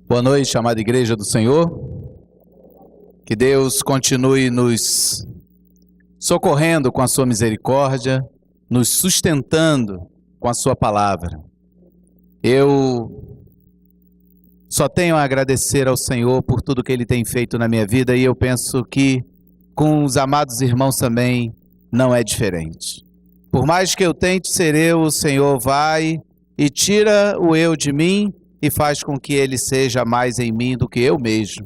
Boa noite, amada Igreja do Senhor. Que Deus continue nos socorrendo com a sua misericórdia, nos sustentando com a sua palavra. Eu só tenho a agradecer ao Senhor por tudo que Ele tem feito na minha vida e eu penso que com os amados irmãos também não é diferente. Por mais que eu tente ser eu, o Senhor vai e tira o eu de mim e faz com que Ele seja mais em mim do que eu mesmo.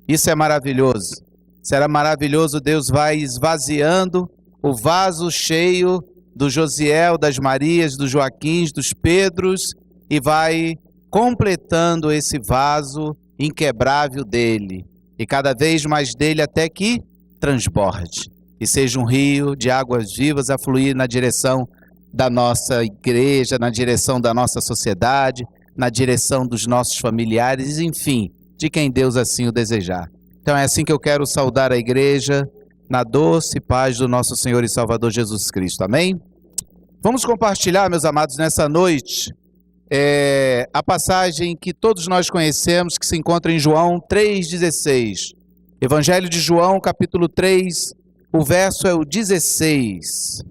Isso é maravilhoso. Será maravilhoso, Deus vai esvaziando o vaso cheio do Josiel, das Marias, dos Joaquins, dos Pedros e vai completando esse vaso inquebrável dele. E cada vez mais dele até que transborde. E seja um rio de águas vivas a fluir na direção da nossa igreja, na direção da nossa sociedade, na direção dos nossos familiares, enfim, de quem Deus assim o desejar. Então é assim que eu quero saudar a igreja, na doce paz do nosso Senhor e Salvador Jesus Cristo. Amém? Vamos compartilhar, meus amados, nessa noite, a passagem que todos nós conhecemos, que se encontra em João 3,16. Evangelho de João, capítulo 3, o verso é o 16.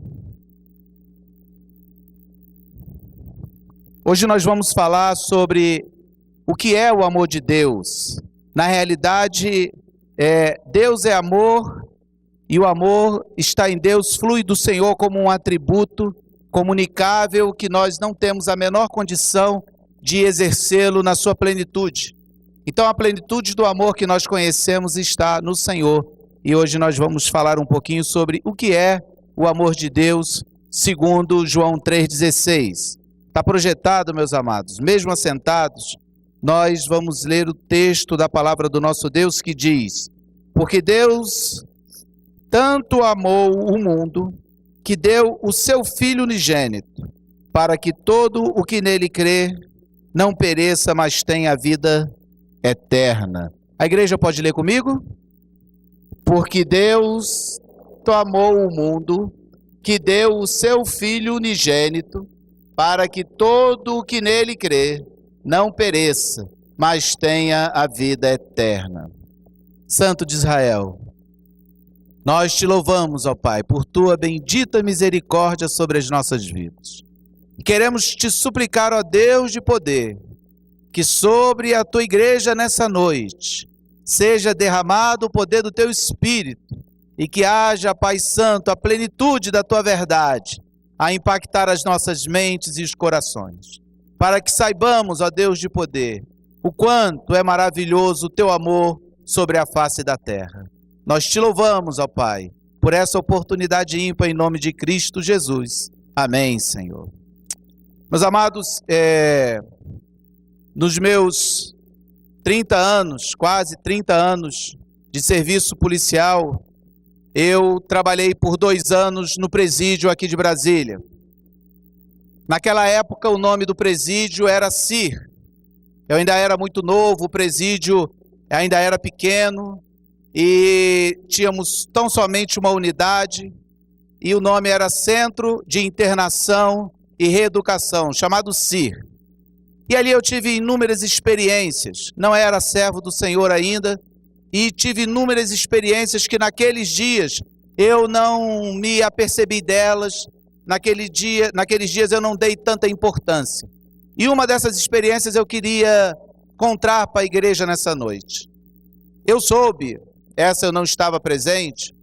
Hoje nós vamos falar sobre o que é o amor de Deus. Na realidade, Deus é amor e o amor está em Deus, flui do Senhor como um atributo comunicável que nós não temos a menor condição de exercê-lo na sua plenitude. Então a plenitude do amor que nós conhecemos está no Senhor. E hoje nós vamos falar um pouquinho sobre o que é o amor de Deus, segundo João 3,16. Está projetado, meus amados, mesmo assentados, nós vamos ler o texto da palavra do nosso Deus que diz: porque Deus tanto amou o mundo, que deu o seu Filho unigênito, para que todo o que nele crê não pereça, mas tenha a vida eterna. A igreja pode ler comigo? Porque Deus amou o mundo, que deu o seu Filho unigênito, para que todo o que nele crê não pereça, mas tenha a vida eterna. Santo de Israel, nós te louvamos, ó Pai, por tua bendita misericórdia sobre as nossas vidas. Queremos te suplicar, ó Deus de poder, que sobre a tua igreja nessa noite seja derramado o poder do teu Espírito e que haja, Pai Santo, a plenitude da tua verdade a impactar as nossas mentes e os corações, para que saibamos, ó Deus de poder, o quanto é maravilhoso o teu amor sobre a face da terra. Nós te louvamos, ó Pai, por essa oportunidade ímpar em nome de Cristo Jesus. Amém, Senhor. Meus amados, nos meus 30 anos, quase 30 anos de serviço policial, eu trabalhei por 2 anos no presídio aqui de Brasília. Naquela época o nome do presídio era CIR. Eu ainda era muito novo, o presídio ainda era pequeno e tínhamos tão somente uma unidade e o nome era Centro de Internação e Reeducação, chamado CIR. E ali eu tive inúmeras experiências, não era servo do Senhor ainda, e tive inúmeras experiências que naqueles dias eu não me apercebi delas, naqueles dias eu não dei tanta importância. E uma dessas experiências eu queria contar para a igreja nessa noite. Eu soube, essa eu não estava presente,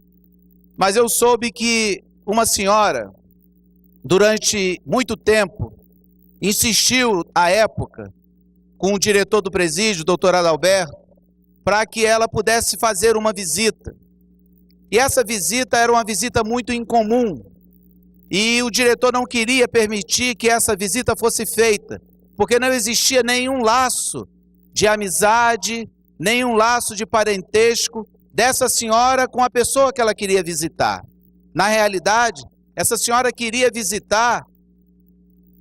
mas eu soube que uma senhora, durante muito tempo, insistiu à época com o diretor do presídio, o doutor Adalberto, para que ela pudesse fazer uma visita. E essa visita era uma visita muito incomum. E o diretor não queria permitir que essa visita fosse feita, porque não existia nenhum laço de amizade, nenhum laço de parentesco dessa senhora com a pessoa que ela queria visitar. Na realidade, essa senhora queria visitar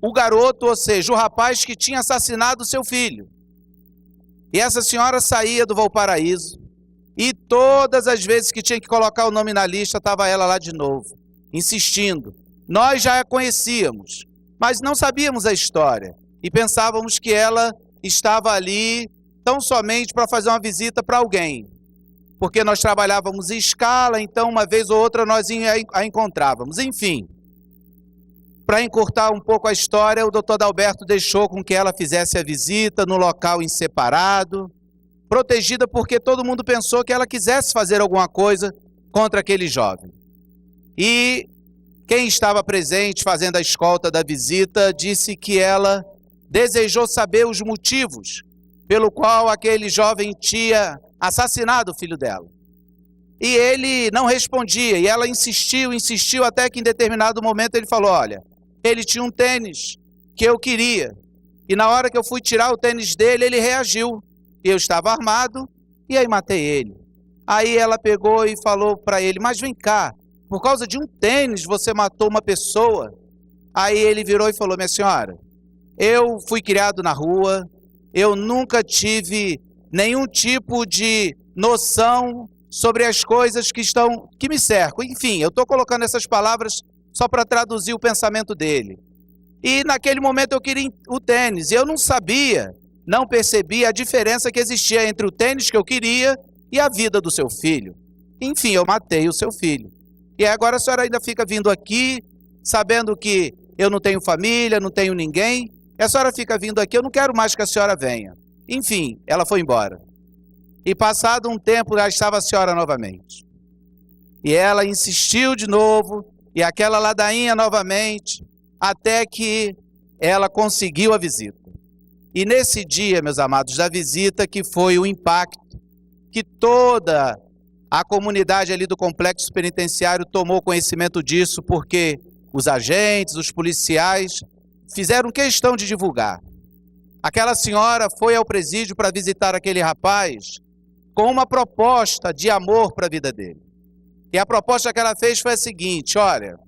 o garoto, ou seja, o rapaz que tinha assassinado seu filho. E essa senhora saía do Valparaíso e todas as vezes que tinha que colocar o nome na lista, estava ela lá de novo, insistindo. Nós já a conhecíamos, mas não sabíamos a história e pensávamos que ela estava ali tão somente para fazer uma visita para alguém, porque nós trabalhávamos em escala, então uma vez ou outra nós a encontrávamos. Enfim, para encurtar um pouco a história, o doutor Adalberto deixou com que ela fizesse a visita no local em separado, protegida porque todo mundo pensou que ela quisesse fazer alguma coisa contra aquele jovem. E quem estava presente fazendo a escolta da visita disse que ela desejou saber os motivos pelo qual aquele jovem tinha assassinado o filho dela. E ele não respondia, e ela insistiu, até que em determinado momento ele falou: olha, ele tinha um tênis que eu queria, e na hora que eu fui tirar o tênis dele, ele reagiu. Eu estava armado, e aí matei ele. Aí ela pegou e falou para ele: mas vem cá, por causa de um tênis você matou uma pessoa? Aí ele virou e falou: minha senhora, eu fui criado na rua, eu nunca tive nenhum tipo de noção sobre as coisas que me cercam. Enfim, eu estou colocando essas palavras só para traduzir o pensamento dele. E naquele momento eu queria o tênis, e eu não sabia, não percebia a diferença que existia entre o tênis que eu queria e a vida do seu filho. Enfim, eu matei o seu filho. E agora a senhora ainda fica vindo aqui, sabendo que eu não tenho família, não tenho ninguém. E a senhora fica vindo aqui, eu não quero mais que a senhora venha. Enfim, ela foi embora. E passado um tempo, já estava a senhora novamente. E ela insistiu de novo, e aquela ladainha novamente, até que ela conseguiu a visita. E nesse dia, meus amados, da visita, que foi o impacto, que toda a comunidade ali do complexo penitenciário tomou conhecimento disso, porque os agentes, os policiais, fizeram questão de divulgar. Aquela senhora foi ao presídio para visitar aquele rapaz com uma proposta de amor para a vida dele. E a proposta que ela fez foi a seguinte: olha,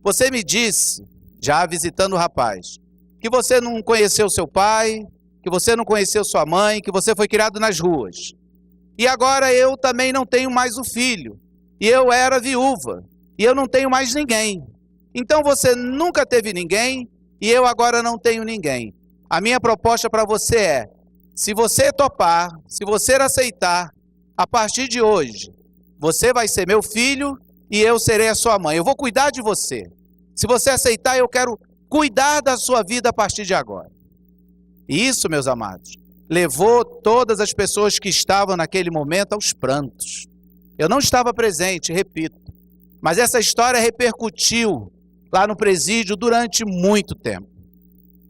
você me disse, já visitando o rapaz, que você não conheceu seu pai, que você não conheceu sua mãe, que você foi criado nas ruas. E agora eu também não tenho mais o filho, e eu era viúva, e eu não tenho mais ninguém. Então você nunca teve ninguém, e eu agora não tenho ninguém. A minha proposta para você é: se você topar, se você aceitar, a partir de hoje, você vai ser meu filho e eu serei a sua mãe. Eu vou cuidar de você. Se você aceitar, eu quero cuidar da sua vida a partir de agora. E isso, meus amados, levou todas as pessoas que estavam naquele momento aos prantos. Eu não estava presente, repito, mas essa história repercutiu lá no presídio durante muito tempo.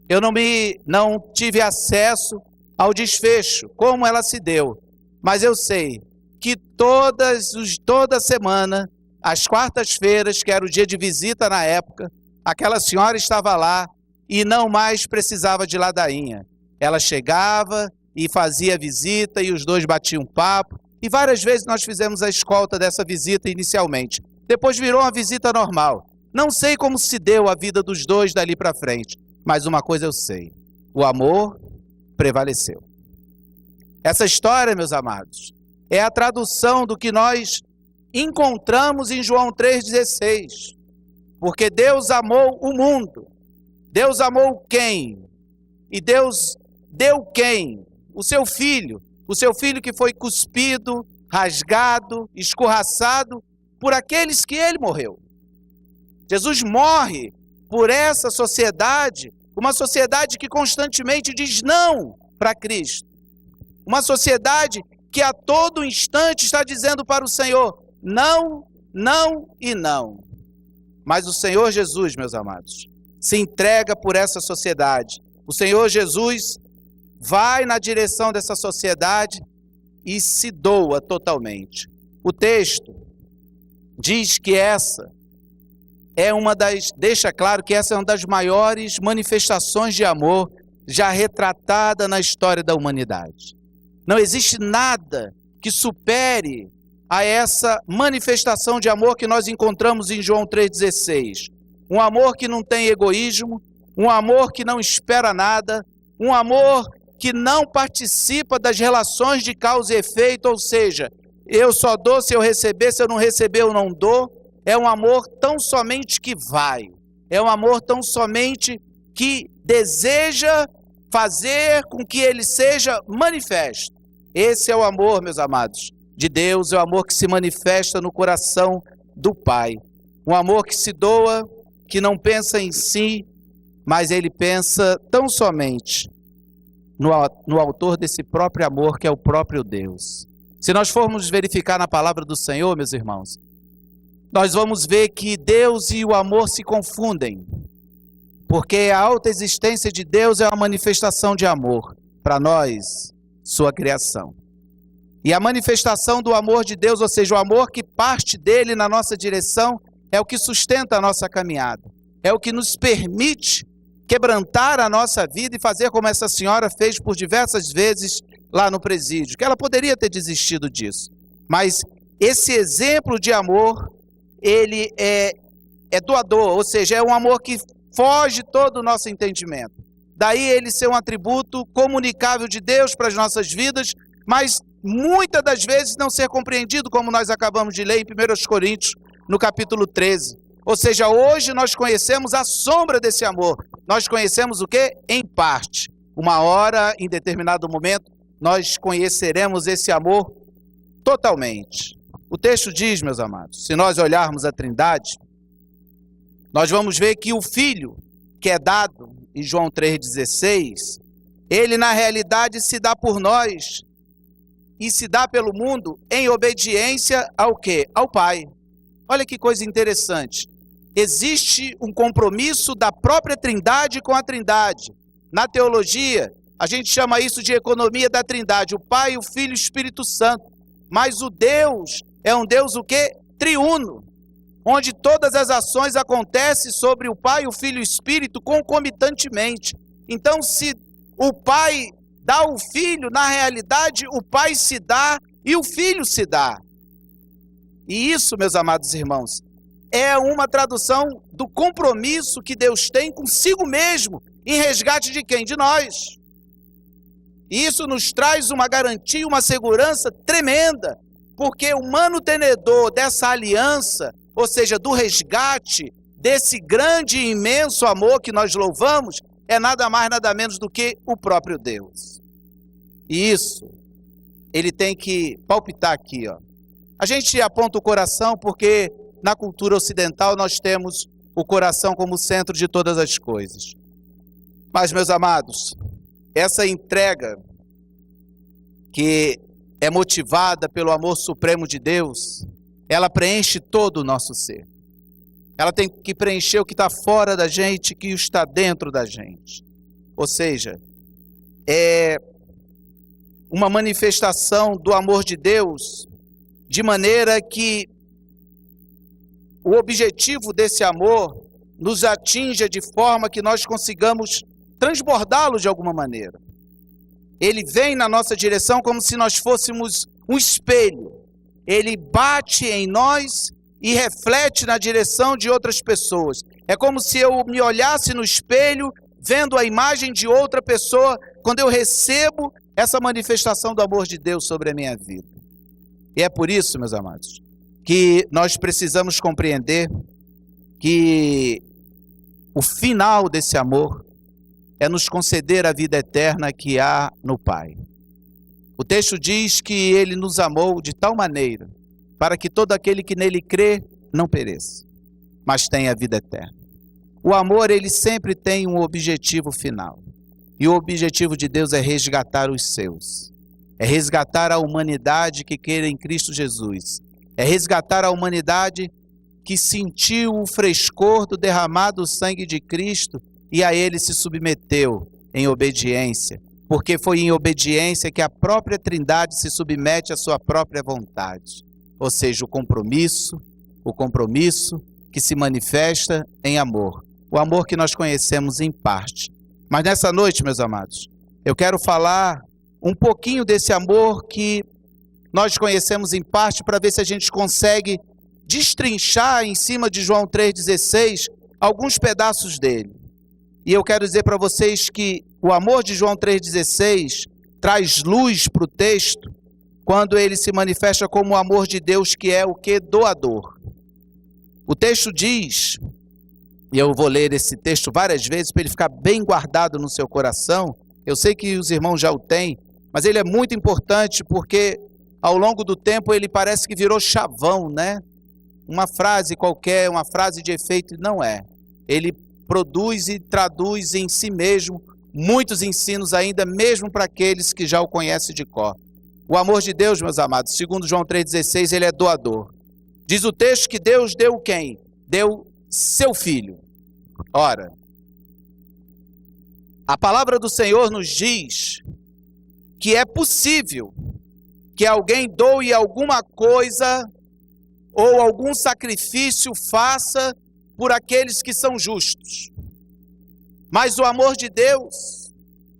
Eu não tive acesso ao desfecho, como ela se deu, mas eu sei que toda semana, às quartas-feiras, que era o dia de visita na época, aquela senhora estava lá e não mais precisava de ladainha. Ela chegava e fazia visita e os dois batiam papo, e várias vezes nós fizemos a escolta dessa visita inicialmente. Depois virou uma visita normal. Não sei como se deu a vida dos dois dali para frente, mas uma coisa eu sei: o amor prevaleceu. Essa história, meus amados, é a tradução do que nós encontramos em João 3,16. Porque Deus amou o mundo. Deus amou quem? E Deus deu quem? O seu filho. O seu filho que foi cuspido, rasgado, escorraçado por aqueles que ele morreu. Jesus morre por essa sociedade, uma sociedade que constantemente diz não para Cristo. Uma sociedade que a todo instante está dizendo para o Senhor: não, não e não. Mas o Senhor Jesus, meus amados, se entrega por essa sociedade. O Senhor Jesus vai na direção dessa sociedade e se doa totalmente. O texto diz que deixa claro que essa é uma das maiores manifestações de amor já retratada na história da humanidade. Não existe nada que supere a essa manifestação de amor que nós encontramos em João 3,16. Um amor que não tem egoísmo, um amor que não espera nada, um amor que não participa das relações de causa e efeito, ou seja, eu só dou se eu receber, se eu não receber eu não dou. É um amor tão somente que vai, é um amor tão somente que deseja fazer com que ele seja manifesto. Esse é o amor, meus amados, de Deus, é o amor que se manifesta no coração do Pai. Um amor que se doa, que não pensa em si, mas ele pensa tão somente no autor desse próprio amor, que é o próprio Deus. Se nós formos verificar na palavra do Senhor, meus irmãos, nós vamos ver que Deus e o amor se confundem, porque a autoexistência de Deus é uma manifestação de amor para nós, sua criação. E a manifestação do amor de Deus, ou seja, o amor que parte dele na nossa direção, é o que sustenta a nossa caminhada, é o que nos permite quebrantar a nossa vida e fazer como essa senhora fez por diversas vezes lá no presídio, que ela poderia ter desistido disso. Mas esse exemplo de amor, ele é doador, ou seja, é um amor que foge todo o nosso entendimento. Daí ele ser um atributo comunicável de Deus para as nossas vidas, mas muitas das vezes não ser compreendido, como nós acabamos de ler em 1 Coríntios, no capítulo 13. Ou seja, hoje nós conhecemos a sombra desse amor. Nós conhecemos o quê? Em parte. Uma hora, em determinado momento, nós conheceremos esse amor totalmente. O texto diz, meus amados, se nós olharmos a Trindade, nós vamos ver que o Filho, que é dado em João 3,16, ele na realidade se dá por nós e se dá pelo mundo em obediência ao quê? Ao Pai. Olha que coisa interessante. Existe um compromisso da própria Trindade com a Trindade. Na teologia, a gente chama isso de economia da Trindade, o Pai, o Filho e o Espírito Santo. Mas o Deus é um Deus o quê? Triuno, onde todas as ações acontecem sobre o Pai, o Filho e o Espírito concomitantemente. Então, se o Pai dá o Filho, na realidade, o Pai se dá e o Filho se dá. E isso, meus amados irmãos, é uma tradução do compromisso que Deus tem consigo mesmo, em resgate de quem? De nós. E isso nos traz uma garantia, uma segurança tremenda, porque o manutenedor dessa aliança, ou seja, do resgate, desse grande e imenso amor que nós louvamos, é nada mais, nada menos do que o próprio Deus. E isso, ele tem que palpitar aqui, ó. A gente aponta o coração porque na cultura ocidental nós temos o coração como centro de todas as coisas. Mas, meus amados, essa entrega que é motivada pelo amor supremo de Deus, ela preenche todo o nosso ser. Ela tem que preencher o que está fora da gente, que está dentro da gente. Ou seja, é uma manifestação do amor de Deus, de maneira que o objetivo desse amor nos atinja de forma que nós consigamos transbordá-lo de alguma maneira. Ele vem na nossa direção como se nós fôssemos um espelho. Ele bate em nós e reflete na direção de outras pessoas. É como se eu me olhasse no espelho, vendo a imagem de outra pessoa, quando eu recebo essa manifestação do amor de Deus sobre a minha vida. E é por isso, meus amados, que nós precisamos compreender que o final desse amor é nos conceder a vida eterna que há no Pai. O texto diz que ele nos amou de tal maneira para que todo aquele que nele crê não pereça, mas tenha a vida eterna. O amor, ele sempre tem um objetivo final. E o objetivo de Deus é resgatar os seus. É resgatar a humanidade que queira em Cristo Jesus. É resgatar a humanidade que sentiu o frescor do derramado sangue de Cristo e a ele se submeteu em obediência. Porque foi em obediência que a própria Trindade se submete à sua própria vontade. Ou seja, o compromisso que se manifesta em amor. O amor que nós conhecemos em parte. Mas nessa noite, meus amados, eu quero falar um pouquinho desse amor que nós conhecemos em parte, para ver se a gente consegue destrinchar em cima de João 3,16 alguns pedaços dele. E eu quero dizer para vocês que o amor de João 3,16 traz luz para o texto quando ele se manifesta como o amor de Deus, que é o que? Doador. O texto diz, e eu vou ler esse texto várias vezes para ele ficar bem guardado no seu coração, Eu sei que os irmãos já o têm, mas ele é muito importante porque ao longo do tempo ele parece que virou chavão, né? Uma frase qualquer, uma frase de efeito, não é. Ele produz e traduz em si mesmo muitos ensinos ainda, mesmo para aqueles que já o conhecem de cor. O amor de Deus, meus amados, segundo João 3,16, ele é doador. Diz o texto que Deus deu quem? Deu seu Filho. Ora, a palavra do Senhor nos diz que é possível que alguém doe alguma coisa ou algum sacrifício faça por aqueles que são justos. Mas o amor de Deus,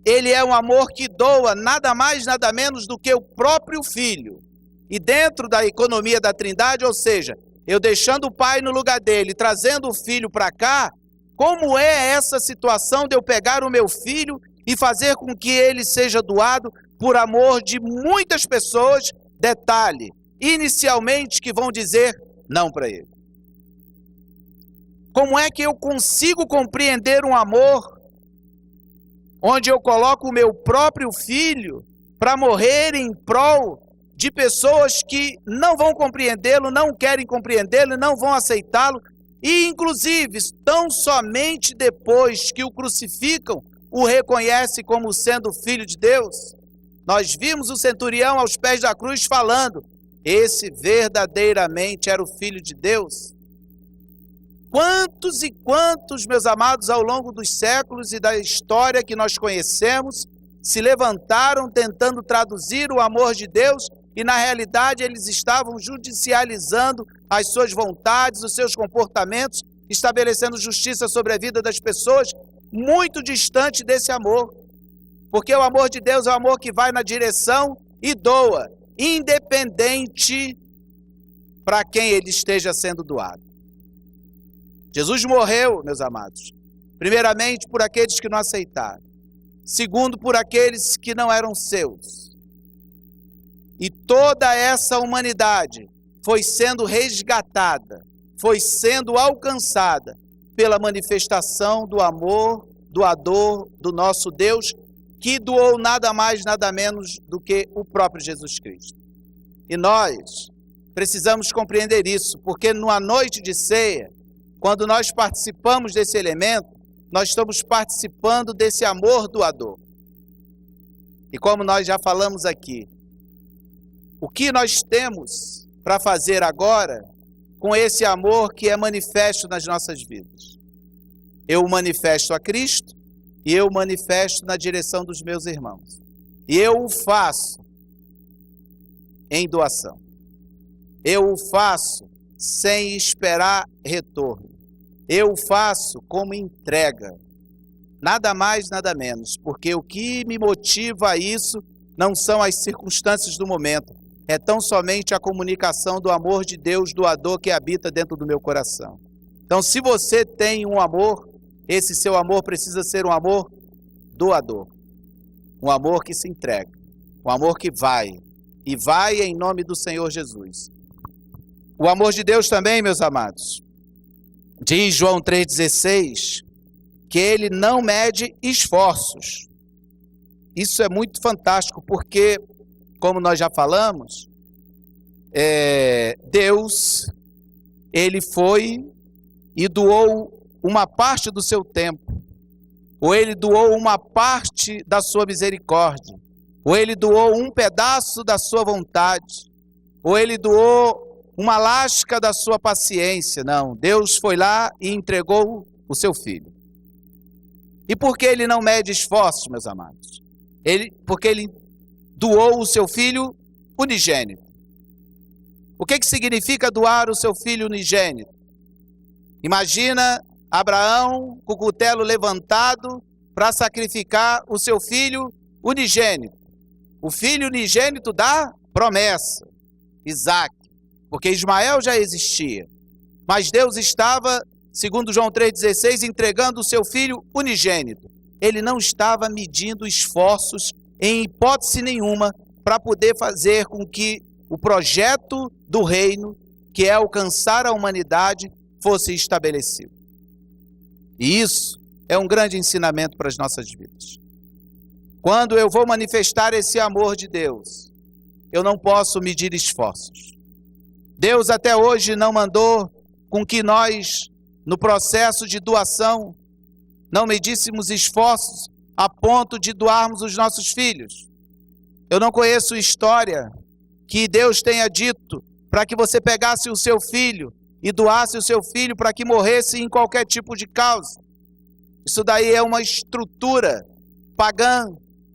ele é um amor que doa nada mais, nada menos do que o próprio Filho. E dentro da economia da Trindade, ou seja, eu deixando o Pai no lugar dele, trazendo o Filho para cá, como é essa situação de eu pegar o meu filho e fazer com que ele seja doado por amor de muitas pessoas? Detalhe, inicialmente que vão dizer não para ele. Como é que eu consigo compreender um amor onde eu coloco o meu próprio filho para morrer em prol de pessoas que não vão compreendê-lo, não querem compreendê-lo, não vão aceitá-lo, e inclusive tão somente depois que o crucificam, o reconhece como sendo filho de Deus? Nós vimos o centurião aos pés da cruz falando, esse verdadeiramente era o Filho de Deus. Quantos e quantos, meus amados, ao longo dos séculos e da história que nós conhecemos, se levantaram tentando traduzir o amor de Deus e na realidade eles estavam judicializando as suas vontades, os seus comportamentos, estabelecendo justiça sobre a vida das pessoas, muito distante desse amor. Porque o amor de Deus é o amor que vai na direção e doa, independente para quem ele esteja sendo doado. Jesus morreu, meus amados, primeiramente por aqueles que não aceitaram, segundo por aqueles que não eram seus. E toda essa humanidade foi sendo resgatada, foi sendo alcançada pela manifestação do amor doador do nosso Deus, que doou nada mais, nada menos do que o próprio Jesus Cristo. E nós precisamos compreender isso, porque numa noite de ceia, quando nós participamos desse elemento, nós estamos participando desse amor doador. E como nós já falamos aqui, o que nós temos para fazer agora com esse amor que é manifesto nas nossas vidas? Eu manifesto a Cristo e eu manifesto na direção dos meus irmãos. E eu o faço em doação. Eu o faço sem esperar retorno. Eu o faço como entrega. Nada mais, nada menos. Porque o que me motiva a isso não são as circunstâncias do momento. É tão somente a comunicação do amor de Deus doador que habita dentro do meu coração. Então, se você tem um amor, esse seu amor precisa ser um amor doador. Um amor que se entrega. Um amor que vai. E vai em nome do Senhor Jesus. O amor de Deus também, meus amados, diz João 3,16, que ele não mede esforços. Isso é muito fantástico, porque, como nós já falamos, Deus, ele foi e doou uma parte do seu tempo, ou ele doou uma parte da sua misericórdia, ou ele doou um pedaço da sua vontade, ou ele doou uma lasca da sua paciência. Não, Deus foi lá e entregou o seu Filho. E por que ele não mede esforços, meus amados? Porque ele doou o seu Filho unigênito. O que significa doar o seu Filho unigênito? Imagina Abraão com o cutelo levantado para sacrificar o seu filho unigênito. O filho unigênito da promessa, Isaac, porque Ismael já existia. Mas Deus estava, segundo João 3,16, entregando o seu filho unigênito. Ele não estava medindo esforços, em hipótese nenhuma, para poder fazer com que o projeto do reino, que é alcançar a humanidade, fosse estabelecido. E isso é um grande ensinamento para as nossas vidas. quando eu vou manifestar esse amor de Deus, eu não posso medir esforços. Deus até hoje não mandou com que nós, no processo de doação, não medíssemos esforços a ponto de doarmos os nossos filhos. Eu não conheço história que Deus tenha dito para que você pegasse o seu filho e doasse o seu filho para que morresse em qualquer tipo de causa. Isso daí é uma estrutura pagã,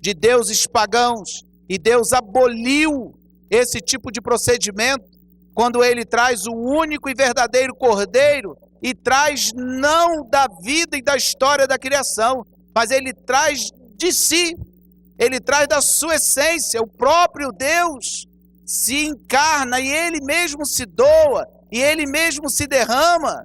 de deuses pagãos, e Deus aboliu esse tipo de procedimento quando Ele traz o único e verdadeiro Cordeiro, e traz não da vida e da história da criação, mas Ele traz de si, Ele traz da sua essência. O próprio Deus se encarna e Ele mesmo se doa, e Ele mesmo se derrama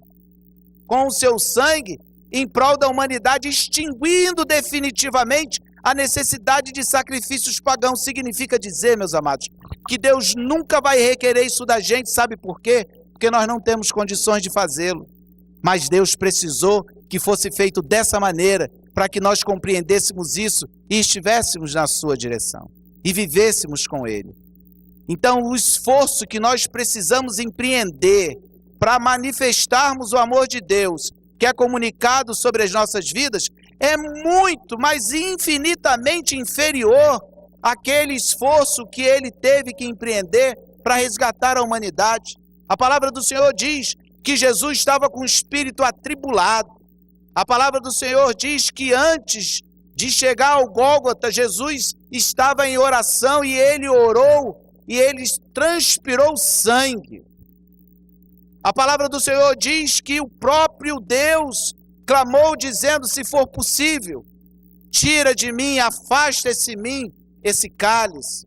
com o seu sangue em prol da humanidade, extinguindo definitivamente a necessidade de sacrifícios pagãos. Significa dizer, meus amados, que Deus nunca vai requerer isso da gente. Sabe por quê? Porque nós não temos condições de fazê-lo. Mas Deus precisou que fosse feito dessa maneira, para que nós compreendêssemos isso e estivéssemos na sua direção, e vivêssemos com Ele. Então, o esforço que nós precisamos empreender para manifestarmos o amor de Deus, que é comunicado sobre as nossas vidas, é muito, mas infinitamente inferior àquele esforço que Ele teve que empreender para resgatar a humanidade. A palavra do Senhor diz que Jesus estava com o espírito atribulado. A palavra do Senhor diz que antes de chegar ao Gólgota, Jesus estava em oração e Ele orou e Ele transpirou sangue. A palavra do Senhor diz que o próprio Deus clamou dizendo: se for possível, tira de mim, afasta-se de mim esse cálice.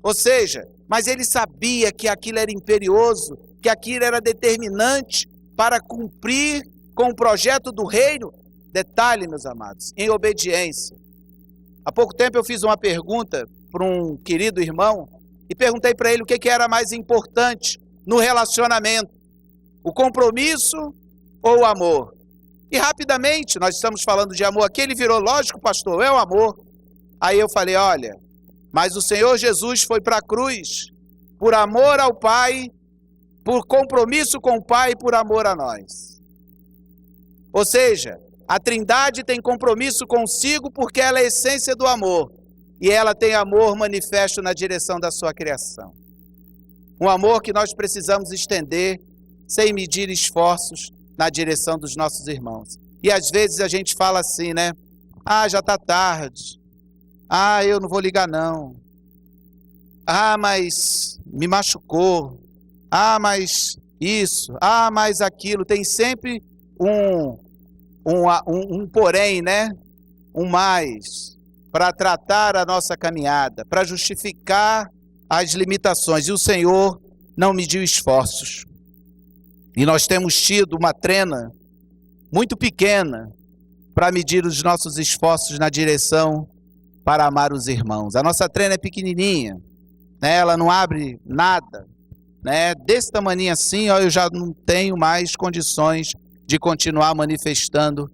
Ou seja, mas Ele sabia que aquilo era imperioso, que aquilo era determinante para cumprir com o projeto do reino. Detalhe, meus amados, em obediência. Há pouco tempo eu fiz uma pergunta para um querido irmão e perguntei para ele o que era mais importante no relacionamento: o compromisso ou o amor? E rapidamente, nós estamos falando de amor aqui, ele virou: lógico, pastor, é o amor. Aí eu falei: olha, mas o Senhor Jesus foi para a cruz por amor ao Pai, por compromisso com o Pai e por amor a nós. Ou seja, a Trindade tem compromisso consigo porque ela é a essência do amor, e ela tem amor manifesto na direção da sua criação. Um amor que nós precisamos estender sem medir esforços na direção dos nossos irmãos. E às vezes a gente fala assim, né? Ah, já está tarde. Ah, eu não vou ligar não. Ah, mas me machucou. Ah, mas isso. Ah, mas aquilo. Tem sempre um porém, né? Um mais, para tratar a nossa caminhada, para justificar as limitações. E o Senhor não mediu esforços. E nós temos tido uma trena muito pequena para medir os nossos esforços na direção para amar os irmãos. A nossa trena é pequenininha, né? Ela não abre nada, né? Desse tamanho assim, ó, eu já não tenho mais condições de continuar manifestando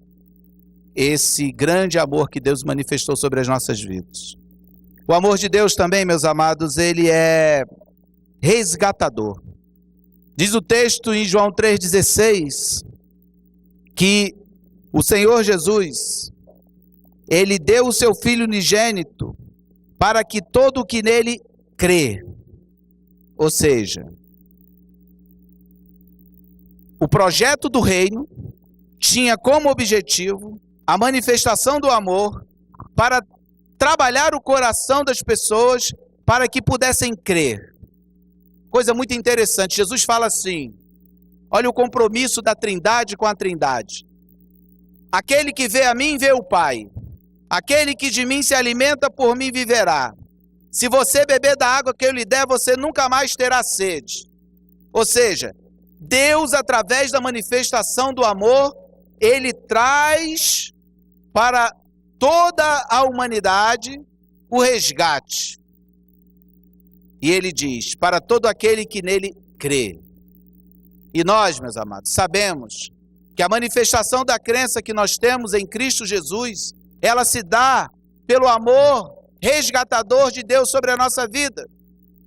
esse grande amor que Deus manifestou sobre as nossas vidas. O amor de Deus também, meus amados, ele é resgatador. Diz o texto em João 3,16 que o Senhor Jesus, Ele deu o seu Filho unigênito para que todo o que nele crê, ou seja, o projeto do reino tinha como objetivo a manifestação do amor para trabalhar o coração das pessoas para que pudessem crer. Coisa muito interessante, Jesus fala assim, olha o compromisso da Trindade com a Trindade. Aquele que vê a mim, vê o Pai. Aquele que de mim se alimenta, por mim viverá. Se você beber da água que eu lhe der, você nunca mais terá sede. Ou seja, Deus, através da manifestação do amor, Ele traz para toda a humanidade o resgate. E Ele diz, para todo aquele que nele crê. E nós, meus amados, sabemos que a manifestação da crença que nós temos em Cristo Jesus, ela se dá pelo amor resgatador de Deus sobre a nossa vida.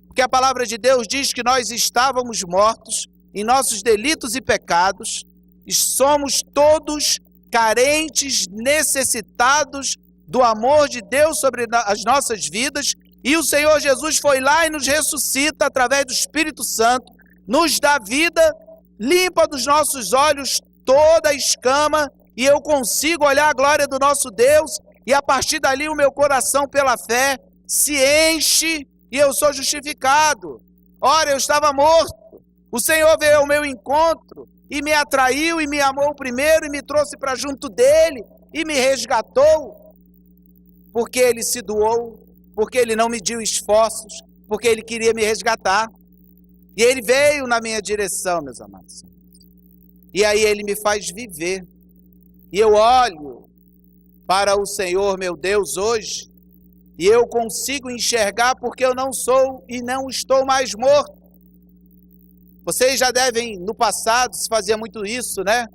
Porque a palavra de Deus diz que nós estávamos mortos em nossos delitos e pecados, e somos todos carentes, necessitados do amor de Deus sobre as nossas vidas, e o Senhor Jesus foi lá e nos ressuscita através do Espírito Santo, nos dá vida, limpa dos nossos olhos toda a escama, e eu consigo olhar a glória do nosso Deus, e a partir dali o meu coração pela fé se enche e eu sou justificado. Ora, eu estava morto, o Senhor veio ao meu encontro e me atraiu e me amou primeiro e me trouxe para junto dele e me resgatou, porque ele se doou, porque ele não mediu esforços, porque ele queria me resgatar. E ele veio na minha direção, meus amados. E aí ele me faz viver. E eu olho para o Senhor, meu Deus, hoje, e eu consigo enxergar porque eu não sou e não estou mais morto. Vocês já devem, no passado, se fazia muito isso, né?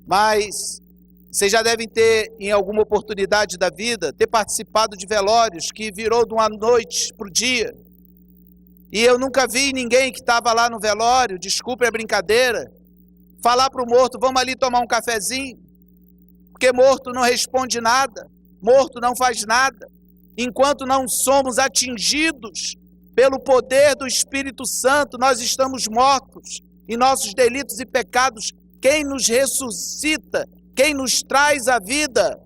Mas vocês já devem ter, em alguma oportunidade da vida, ter participado de velórios que virou de uma noite para o dia. E eu nunca vi ninguém que estava lá no velório, desculpe a brincadeira, falar para o morto, vamos ali tomar um cafezinho, porque morto não responde nada, morto não faz nada. Enquanto não somos atingidos pelo poder do Espírito Santo, nós estamos mortos em nossos delitos e pecados. Quem nos ressuscita, quem nos traz a vida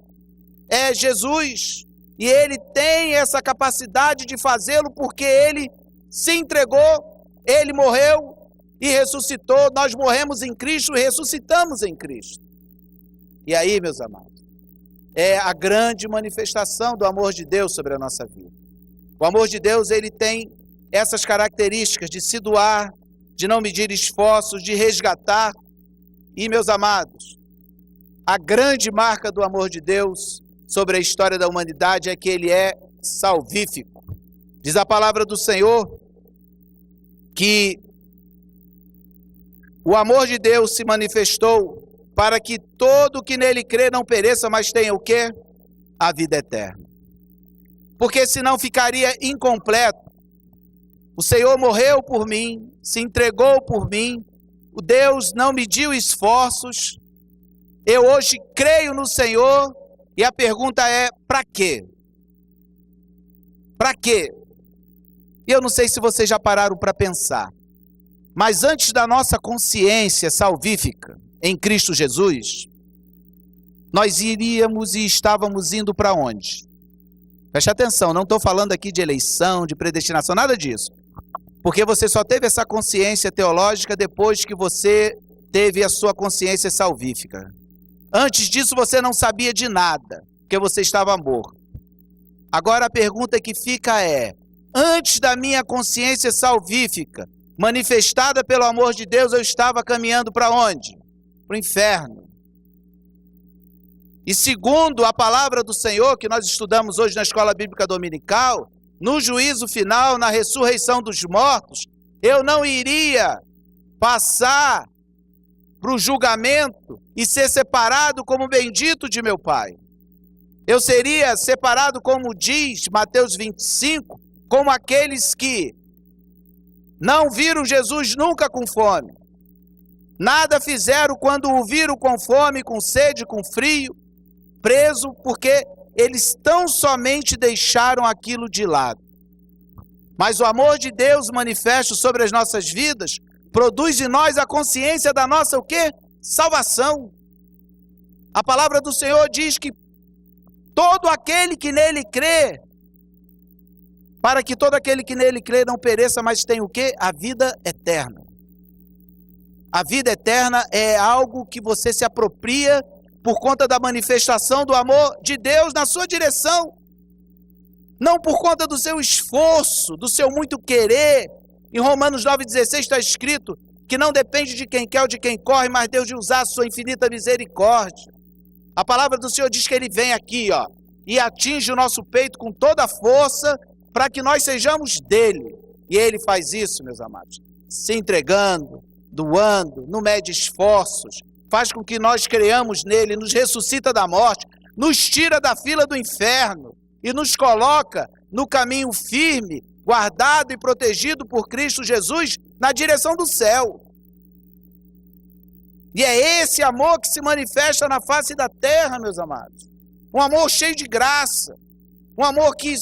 é Jesus. E Ele tem essa capacidade de fazê-lo porque Ele se entregou, Ele morreu e ressuscitou. Nós morremos em Cristo e ressuscitamos em Cristo. E aí, meus amados, é a grande manifestação do amor de Deus sobre a nossa vida. O amor de Deus, ele tem essas características de se doar, de não medir esforços, de resgatar. E, meus amados, a grande marca do amor de Deus sobre a história da humanidade é que ele é salvífico. Diz a palavra do Senhor que o amor de Deus se manifestou para que todo que nele crê não pereça, mas tenha o quê? A vida eterna. Porque senão ficaria incompleto. O Senhor morreu por mim, se entregou por mim, o Deus não mediu esforços, eu hoje creio no Senhor, e a pergunta é, para quê? Para quê? E eu não sei se vocês já pararam para pensar, mas antes da nossa consciência salvífica, em Cristo Jesus, nós iríamos e estávamos indo para onde? Preste atenção, não estou falando aqui de eleição, de predestinação, nada disso. Porque você só teve essa consciência teológica depois que você teve a sua consciência salvífica. Antes disso você não sabia de nada, porque você estava morto. Agora a pergunta que fica é, antes da minha consciência salvífica, manifestada pelo amor de Deus, eu estava caminhando para onde? Para o inferno. E segundo a palavra do Senhor, que nós estudamos hoje na Escola Bíblica Dominical, no juízo final, na ressurreição dos mortos, eu não iria passar para o julgamento e ser separado como bendito de meu Pai. Eu seria separado, como diz Mateus 25, como aqueles que não viram Jesus nunca com fome. Nada fizeram quando o viram com fome, com sede, com frio, preso, porque eles tão somente deixaram aquilo de lado. Mas o amor de Deus manifesto sobre as nossas vidas produz em nós a consciência da nossa o quê? Salvação. A palavra do Senhor diz que todo aquele que nele crê, para que todo aquele que nele crê não pereça, mas tenha o quê? A vida eterna. A vida eterna é algo que você se apropria por conta da manifestação do amor de Deus na sua direção. Não por conta do seu esforço, do seu muito querer. Em Romanos 9,16 está escrito que não depende de quem quer ou de quem corre, mas Deus de usar a sua infinita misericórdia. A palavra do Senhor diz que Ele vem aqui, e atinge o nosso peito com toda a força para que nós sejamos dele. E Ele faz isso, meus amados, se entregando, doando, não mede esforços, faz com que nós creiamos nele, nos ressuscita da morte, nos tira da fila do inferno e nos coloca no caminho firme, guardado e protegido por Cristo Jesus, na direção do céu. E é esse amor que se manifesta na face da terra, meus amados. Um amor cheio de graça, um amor que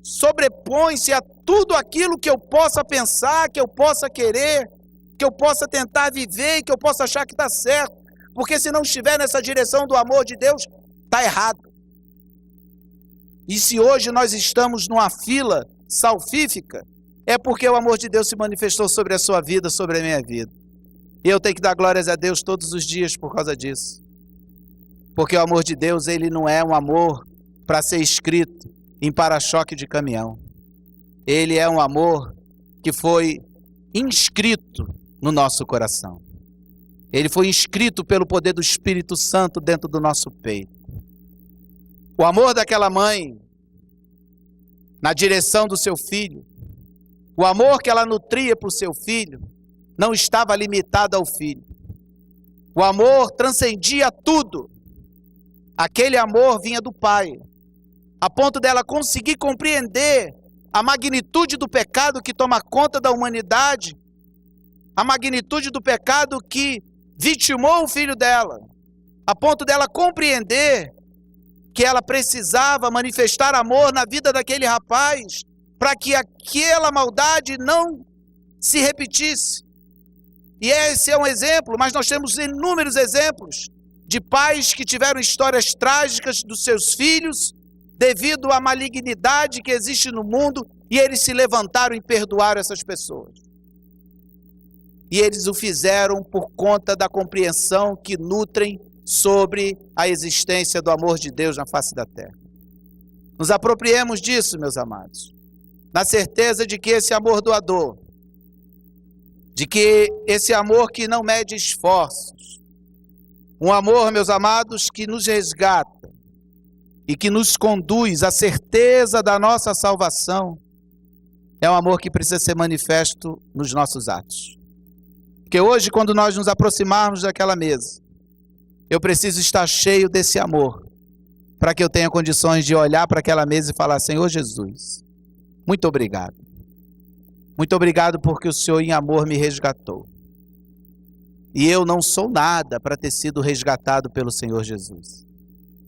sobrepõe-se a tudo aquilo que eu possa pensar, que eu possa querer, que eu possa tentar viver e que eu possa achar que está certo. Porque se não estiver nessa direção do amor de Deus, está errado. E se hoje nós estamos numa fila salvífica, é porque o amor de Deus se manifestou sobre a sua vida, sobre a minha vida. E eu tenho que dar glórias a Deus todos os dias por causa disso. Porque o amor de Deus, ele não é um amor para ser escrito em para-choque de caminhão. Ele é um amor que foi inscrito no nosso coração. Ele foi inscrito pelo poder do Espírito Santo dentro do nosso peito. O amor daquela mãe na direção do seu filho, o amor que ela nutria para o seu filho, não estava limitado ao filho. O amor transcendia tudo. Aquele amor vinha do Pai, a ponto dela conseguir compreender a magnitude do pecado que toma conta da humanidade, a magnitude do pecado que vitimou o filho dela, a ponto dela compreender que ela precisava manifestar amor na vida daquele rapaz, para que aquela maldade não se repetisse. E esse é um exemplo, mas nós temos inúmeros exemplos de pais que tiveram histórias trágicas dos seus filhos, devido à malignidade que existe no mundo, e eles se levantaram e perdoaram essas pessoas. E eles o fizeram por conta da compreensão que nutrem sobre a existência do amor de Deus na face da terra. Nos apropriemos disso, meus amados, na certeza de que esse amor doador, de que esse amor que não mede esforços, um amor, meus amados, que nos resgata e que nos conduz à certeza da nossa salvação, é um amor que precisa ser manifesto nos nossos atos. Porque hoje, quando nós nos aproximarmos daquela mesa, eu preciso estar cheio desse amor, para que eu tenha condições de olhar para aquela mesa e falar: Senhor Jesus, muito obrigado. Muito obrigado porque o Senhor em amor me resgatou. E eu não sou nada para ter sido resgatado pelo Senhor Jesus.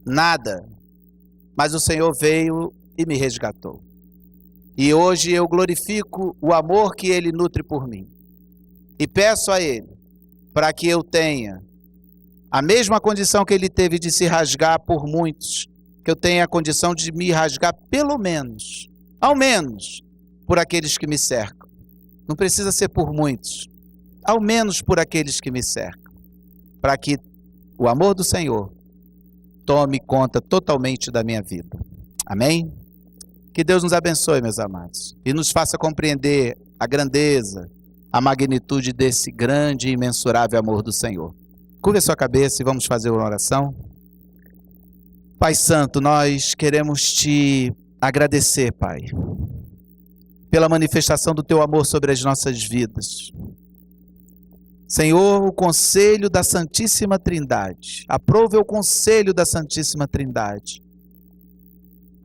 Nada. Mas o Senhor veio e me resgatou. E hoje eu glorifico o amor que Ele nutre por mim. E peço a Ele para que eu tenha a mesma condição que Ele teve de se rasgar por muitos, que eu tenha a condição de me rasgar pelo menos, ao menos, por aqueles que me cercam. Não precisa ser por muitos, ao menos por aqueles que me cercam, para que o amor do Senhor tome conta totalmente da minha vida. Amém? Que Deus nos abençoe, meus amados, e nos faça compreender a grandeza, a magnitude desse grande e imensurável amor do Senhor. Curva a sua cabeça e vamos fazer uma oração. Pai Santo, nós queremos Te agradecer, Pai, pela manifestação do Teu amor sobre as nossas vidas. Senhor, o conselho da Santíssima Trindade, aprove o conselho da Santíssima Trindade,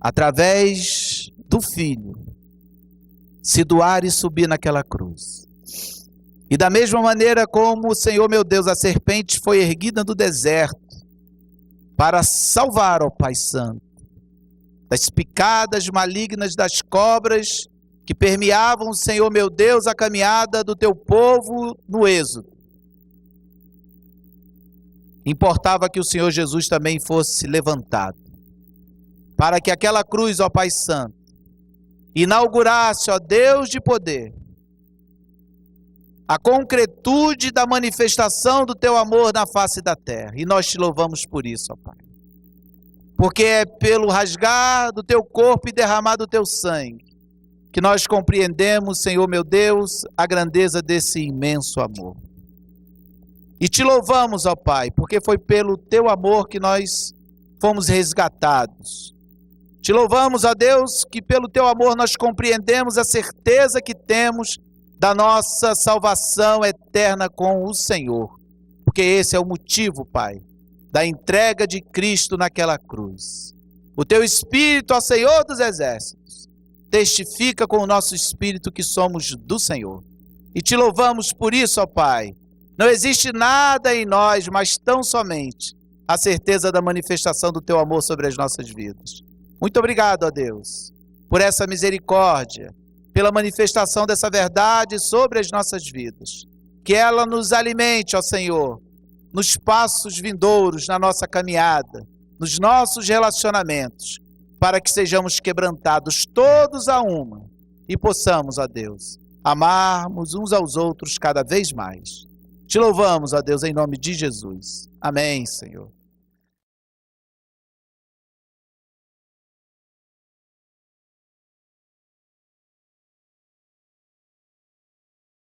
através do Filho, se doar e subir naquela cruz. E da mesma maneira como o Senhor, meu Deus, a serpente foi erguida no deserto, para salvar, ó Pai Santo, das picadas malignas das cobras, que permeavam, Senhor meu Deus, a caminhada do Teu povo no êxodo. Importava que o Senhor Jesus também fosse levantado, para que aquela cruz, ó Pai Santo, inaugurasse, ó Deus de poder, a concretude da manifestação do Teu amor na face da terra. E nós Te louvamos por isso, ó Pai. Porque é pelo rasgar do Teu corpo e derramar do Teu sangue que nós compreendemos, Senhor meu Deus, a grandeza desse imenso amor. E Te louvamos, ó Pai, porque foi pelo Teu amor que nós fomos resgatados. Te louvamos, ó Deus, que pelo Teu amor nós compreendemos a certeza que temos da nossa salvação eterna com o Senhor. Porque esse é o motivo, Pai, da entrega de Cristo naquela cruz. O teu Espírito, ó Senhor dos Exércitos, testifica com o nosso espírito que somos do Senhor. E te louvamos por isso, ó Pai. Não existe nada em nós, mas tão somente a certeza da manifestação do teu amor sobre as nossas vidas. Muito obrigado, ó Deus, por essa misericórdia, pela manifestação dessa verdade sobre as nossas vidas. Que ela nos alimente, ó Senhor, nos passos vindouros na nossa caminhada, nos nossos relacionamentos, para que sejamos quebrantados todos a uma e possamos, ó Deus, amarmos uns aos outros cada vez mais. Te louvamos, ó Deus, em nome de Jesus. Amém, Senhor.